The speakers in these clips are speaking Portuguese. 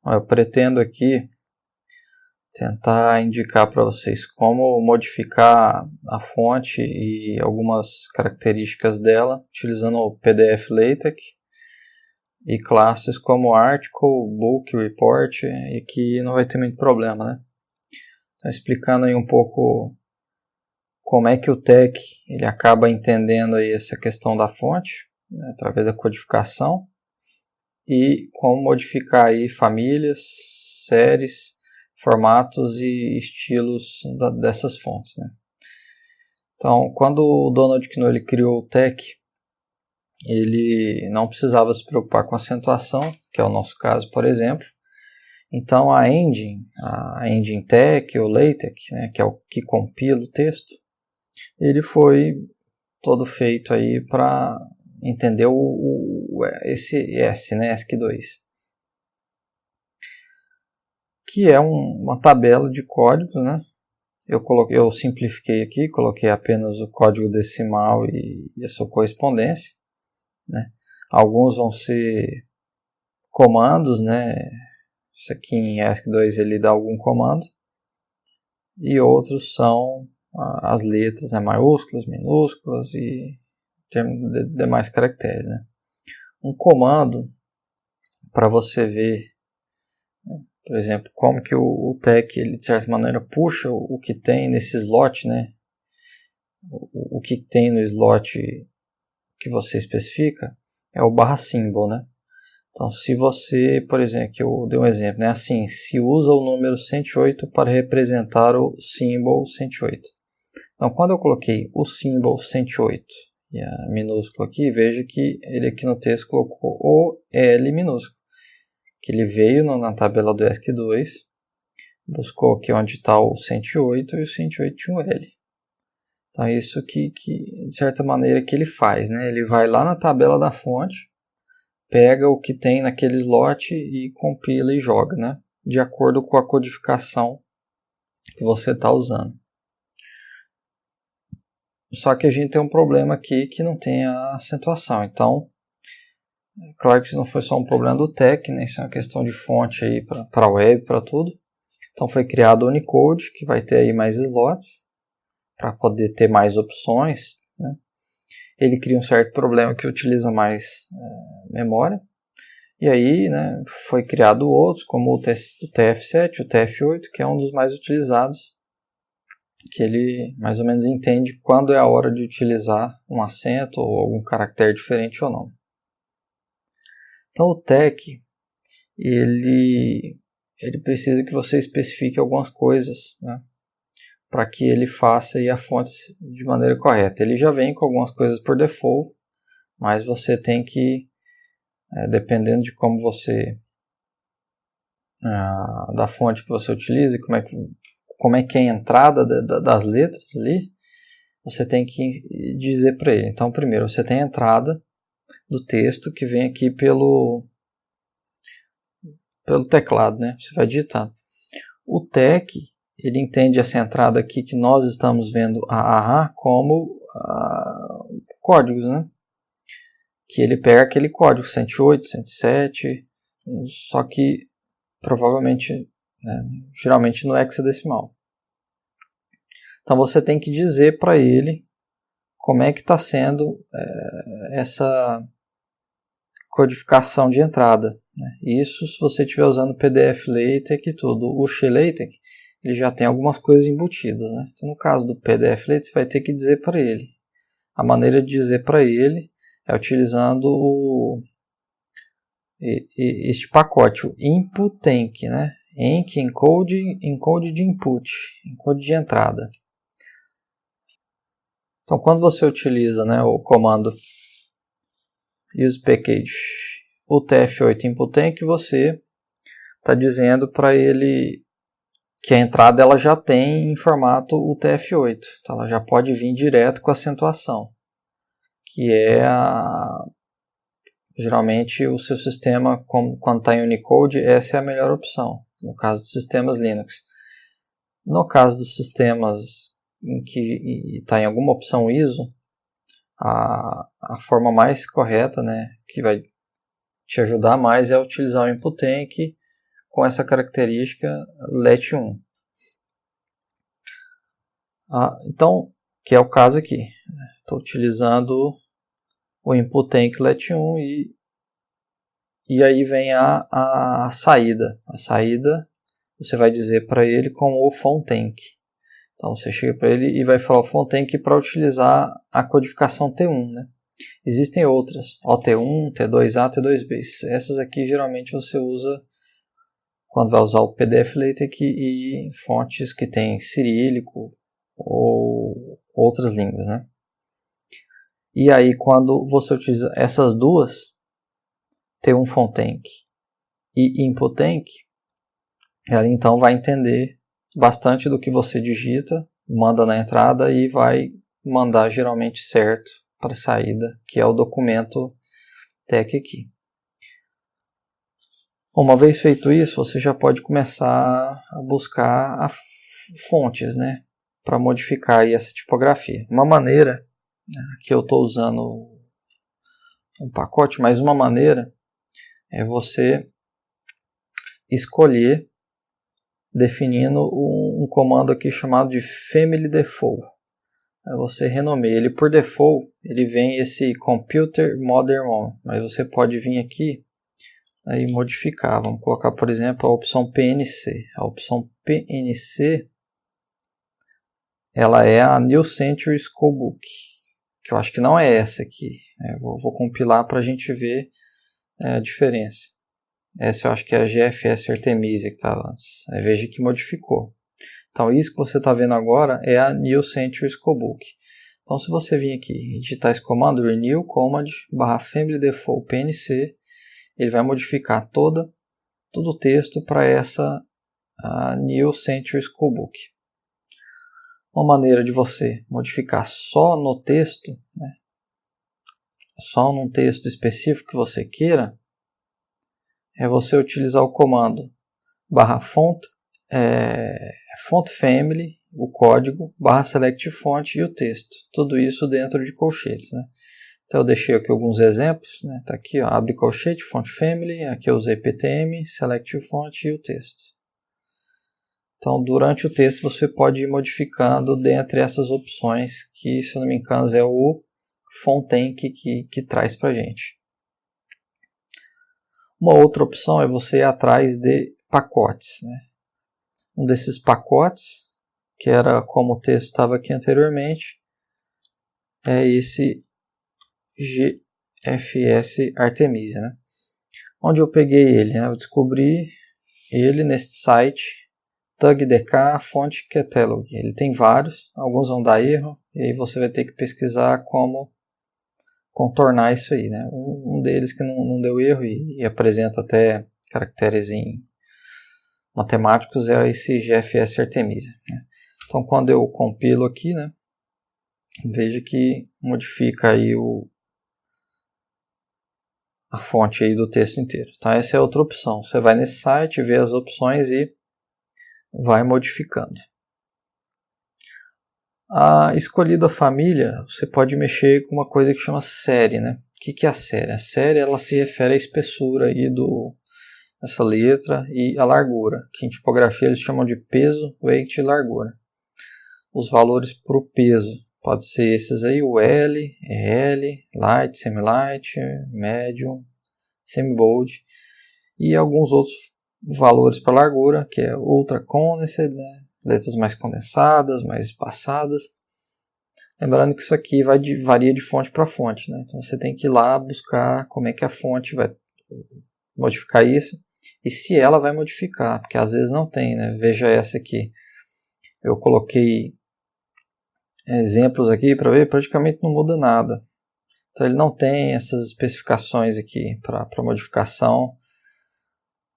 Eu pretendo aqui tentar indicar para vocês como modificar a fonte e algumas características dela utilizando o PDF LaTeX e classes como Article, Book, Report, e que não vai ter muito problema, né? Então, explicando aí um pouco como é que o TeX ele acaba entendendo aí essa questão da fonte, né, através da codificação, e como modificar aí famílias, séries, formatos e estilos dessas fontes, né? Então, quando o Donald Knuth ele criou o TeX, ele não precisava se preocupar com acentuação, que é o nosso caso, por exemplo. Então, a engine TeX ou LaTeX, né, que é o que compila o texto, ele foi todo feito aí para entender esse ES, né, ESC2, que é uma tabela de códigos, né? Eu simplifiquei aqui, coloquei apenas o código decimal e a sua correspondência, né? Alguns vão ser comandos, né? Isso aqui em ESC2 ele dá algum comando, e outros são as letras, né? Maiúsculas, minúsculas e demais caracteres, né? Um comando para você ver, né, por exemplo, como que o TeX ele de certa maneira puxa o que tem nesse slot, né? O que tem no slot que você especifica é o /symbol, né? Então, se você, por exemplo, que eu dei um exemplo, né? Assim, se usa o número 108 para representar o símbolo 108. Então, quando eu coloquei o símbolo 108 e a minúsculo aqui, veja que ele aqui no texto colocou o L minúsculo, que ele veio na tabela do ESC2, buscou aqui onde está o 108 e o 108 tinha um L. Então, é isso que de certa maneira que ele faz, né? Ele vai lá na tabela da fonte, pega o que tem naquele slot e compila e joga, né? De acordo com a codificação que você está usando. Só que a gente tem um problema aqui que não tem a acentuação. Então, é claro que isso não foi só um problema do TeX, né? Isso é uma questão de fonte aí para a web, para tudo. Então foi criado o Unicode, que vai ter aí mais slots, para poder ter mais opções, né? Ele cria um certo problema que utiliza mais memória. E aí, né, foi criado outros, como o TF7, o TF8, que é um dos mais utilizados, que ele mais ou menos entende quando é a hora de utilizar um acento ou algum caractere diferente ou não. Então o TeX, ele precisa que você especifique algumas coisas, né, para que ele faça aí a fonte de maneira correta. Ele já vem com algumas coisas por default, mas você tem que, dependendo de como você, da fonte que você utiliza e como é que é a entrada das letras ali, você tem que dizer para ele. Então, primeiro, você tem a entrada do texto que vem aqui pelo teclado, né? Você vai digitando. O TeX, ele entende essa entrada aqui que nós estamos vendo como códigos, né? Que ele pega aquele código 108, 107, só que provavelmente, né, geralmente no hexadecimal. Então você tem que dizer para ele como é que está sendo essa codificação de entrada, né? Isso se você estiver usando PDF LaTeX e tudo. O XLaTeX ele já tem algumas coisas embutidas, né? Então, no caso do PDF LaTeX, você vai ter que dizer para ele. A maneira de dizer para ele é utilizando este pacote, o input-enc, né? Enc, encode de input, encode de entrada. Então, quando você utiliza, né, o comando use package UTF-8 input-enc, você está dizendo para ele que a entrada ela já tem em formato UTF-8. Então, ela já pode vir direto com acentuação, que é geralmente o seu sistema, quando está em Unicode, essa é a melhor opção, no caso dos sistemas Linux. No caso dos sistemas em que está em alguma opção ISO, a forma mais correta, né, que vai te ajudar mais é utilizar o input-enc com essa característica let1. Então, que é o caso aqui. Estou utilizando o input tank let1 e aí vem a saída. A saída você vai dizer para ele com o phone tank. Então você chega para ele e vai falar o phone tank para utilizar a codificação T1, né? Existem outras, OT1, T2A, T2B. Essas aqui geralmente você usa quando vai usar o pdfLatex e fontes que tem cirílico ou outras línguas, né? E aí quando você utiliza essas duas, T1 phone tank e input tank, ela então vai entender bastante do que você digita, manda na entrada e vai mandar geralmente certo para a saída, que é o documento tech aqui. Uma vez feito isso, você já pode começar a buscar fontes, né, para modificar aí essa tipografia. Uma maneira, aqui eu estou usando um pacote, mas uma maneira é você escolher definindo um comando aqui chamado de family default. Você renomeia ele por default, ele vem esse computer modern one, mas você pode vir aqui e modificar. Vamos colocar, por exemplo, a opção PNC. A opção PNC ela é a New Century Schoolbook, que eu acho que não é essa aqui. Vou compilar para a gente ver a diferença. Essa eu acho que é a GFS Artemisia que estava antes. Aí veja que modificou. Então isso que você está vendo agora é a New Century Schoolbook. Então se você vir aqui e digitar esse comando, renew command /family default PNC, ele vai modificar todo o texto para essa New Century Schoolbook. Uma maneira de você modificar só no texto, né, só num texto específico que você queira, é você utilizar o comando /font, font family, o código, /select font e o texto. Tudo isso dentro de colchetes, né? Então eu deixei aqui alguns exemplos, né? Tá aqui, ó, abre colchete, font family, aqui eu usei PTM, select font e o texto. Então durante o texto você pode ir modificando dentre essas opções que, se eu não me engano, é o phone tank que traz pra gente. Uma outra opção é você ir atrás de pacotes, né? Um desses pacotes, que era como o texto estava aqui anteriormente, é esse GFS Artemisia, né? Onde eu peguei ele, né? Eu descobri ele nesse site TugDK Font Catalog. Ele tem vários, alguns vão dar erro, e aí você vai ter que pesquisar como contornar isso aí, né? Um deles que não deu erro e apresenta até caracteres em matemáticos é esse GFS Artemisia, né? Então quando eu compilo aqui, né, veja que modifica aí a fonte aí do texto inteiro. Então essa é outra opção. Você vai nesse site, vê as opções e vai modificando. Escolhido a família, você pode mexer com uma coisa que chama série, né? O que é a série? A série ela se refere à espessura aí dessa letra e a largura, que em tipografia eles chamam de peso, weight e largura. Os valores para o peso pode ser esses aí, o L, L, light, semi-light, medium, semi-bold e alguns outros valores para largura, que é ultra condensed, né? Letras mais condensadas, mais espaçadas. Lembrando que isso aqui varia de fonte para fonte, né? Então você tem que ir lá buscar como é que a fonte vai modificar isso e se ela vai modificar, porque às vezes não tem, né? Veja essa aqui. Eu coloquei exemplos aqui para ver, praticamente não muda nada. Então ele não tem essas especificações aqui para modificação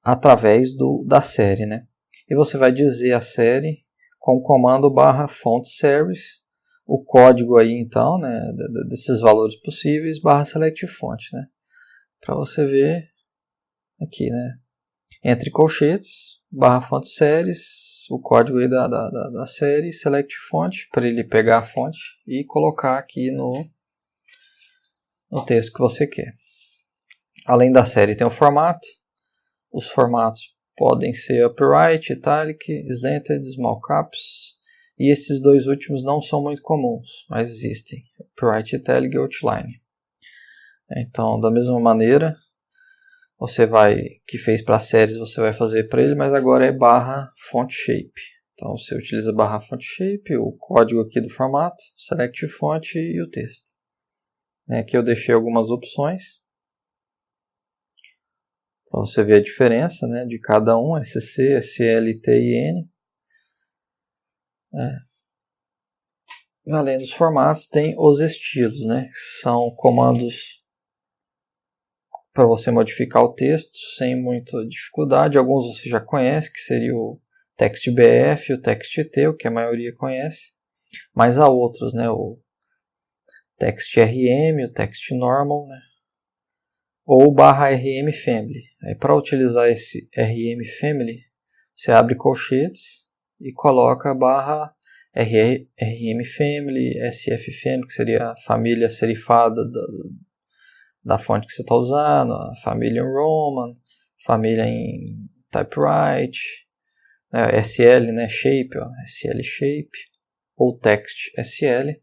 através da série, né? E você vai dizer a série com o comando /font_series, o código aí então, né, desses valores possíveis, /select font, né? Para você ver aqui, né? Entre colchetes, /font_series, o código aí da série, select font, para ele pegar a fonte e colocar aqui no texto que você quer. Além da série tem o formato. Os formatos podem ser upright, italic, slanted, small caps, e esses dois últimos não são muito comuns, mas existem, upright, italic e outline. Então, da mesma maneira, que fez para séries, você vai fazer para ele, mas agora é barra font shape. Então, você utiliza barra font shape, o código aqui do formato, select font e o texto. Aqui eu deixei algumas opções, para você ver a diferença, né, de cada um, SC, SL, T e N. Além dos formatos, tem os estilos, né, que são comandos para você modificar o texto sem muita dificuldade. Alguns você já conhece, que seria o TextBF, o TextT, o que a maioria conhece. Mas há outros, né, o TextRM, o TextNormal, né, ou barra RM Family. Para utilizar esse RM Family, você abre colchetes e coloca barra RM Family, SF Family, que seria a família serifada da fonte que você está usando, a família em Roman, família em Typewrite, SL, né, Shape, SL Shape, ou Text SL.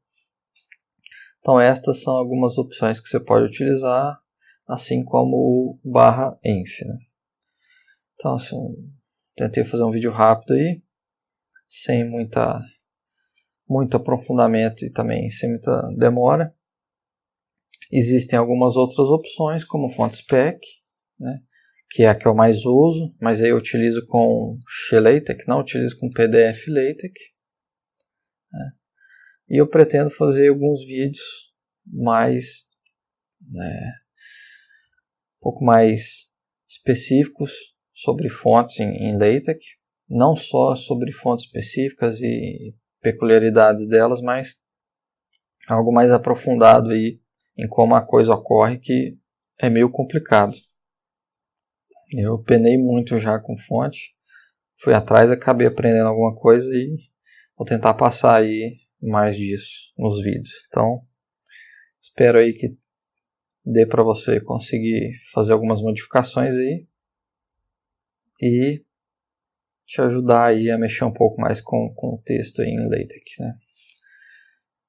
Então estas são algumas opções que você pode utilizar, assim como o barra env, né? Então, assim, tentei fazer um vídeo rápido aí, sem muito aprofundamento e também sem muita demora. Existem algumas outras opções, como font spec, né, que é a que eu mais uso, mas aí eu utilizo com XLatex, não utilizo com PDF LaTeX. Né, e eu pretendo fazer alguns vídeos mais, um pouco mais específicos sobre fontes em LaTeX, não só sobre fontes específicas e peculiaridades delas, mas algo mais aprofundado aí em como a coisa ocorre, que é meio complicado. Eu penei muito já com fonte, fui atrás, acabei aprendendo alguma coisa e vou tentar passar aí mais disso nos vídeos. Então, espero aí que dê para você conseguir fazer algumas modificações aí e te ajudar aí a mexer um pouco mais com o texto aí em LaTeX, né?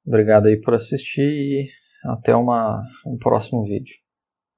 Obrigado aí por assistir e até um próximo vídeo.